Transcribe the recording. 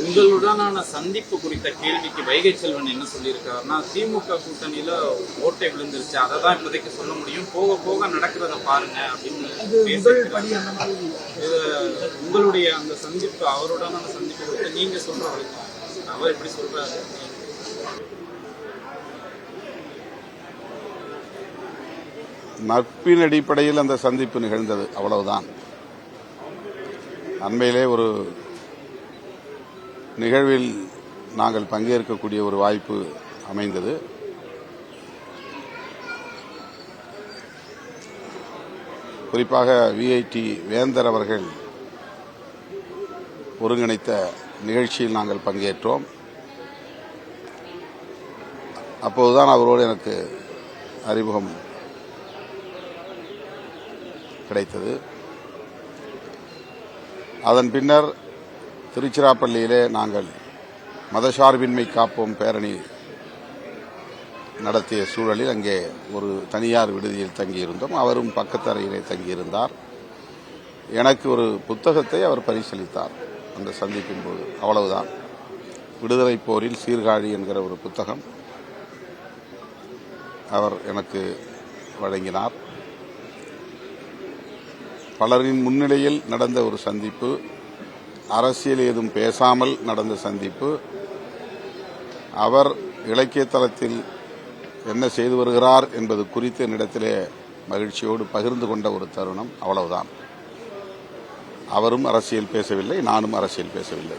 உங்களுடனான சந்திப்பு குறித்த கேள்விக்கு வைகை செல்வன் என்ன சொல்லியிருக்காருன்னா, திமுக கூட்டணியில ஓட்டை விழுந்துருச்சு, அதை தான் இப்போதைக்கு சொல்ல முடியும், போக போக நடக்கிறத பாருங்க அப்படின்னு பேசியிருக்காரு. இது உங்களுடைய அந்த சந்திப்பு, அவருடனான சந்திப்பு குறித்து நீங்க சொல்ற வரைக்கும் அவர் எப்படி சொல்றாரு? நட்பின் அடிப்படையில் அந்த சந்திப்பு நிகழ்ந்தது, அவ்வளவுதான். அண்மையிலே ஒரு நிகழ்வில் நாங்கள் பங்கேற்கக்கூடிய ஒரு வாய்ப்பு அமைந்தது. குறிப்பாக விஐடி வேந்தர் அவர்கள் ஒருங்கிணைத்த நிகழ்ச்சியில் நாங்கள் பங்கேற்றோம். அப்போதுதான் அவரோடு எனக்கு அறிமுகம் கிடைத்தது. அதன் பின்னர் திருச்சிராப்பள்ளியிலே நாங்கள் மதசார்பின்மை காப்போம் பேரணி நடத்திய சூழலில் அங்கே ஒரு தனியார் விடுதியில் தங்கியிருந்தோம். அவரும் பக்கத்து அறையிலே தங்கியிருந்தார். எனக்கு ஒரு புத்தகத்தை அவர் பரிசளித்தார் அந்த சந்திப்பின் போது, அவ்வளவுதான். விடுதலை போரில் சீர்காழி என்கிற ஒரு புத்தகம் அவர் எனக்கு வழங்கினார். பலரின் முன்னிலையில் நடந்த ஒரு சந்திப்பு, அரசியல் ஏதும் பேசாமல் நடந்த சந்திப்பு. அவர் இலக்கிய தளத்தில் என்ன செய்து வருகிறார் என்பது குறித்து என்னிடத்திலே மகிழ்ச்சியோடு பகிர்ந்து கொண்ட ஒரு தருணம், அவ்வளவுதான். அவரும் அரசியல் பேசவில்லை, நானும் அரசியல் பேசவில்லை.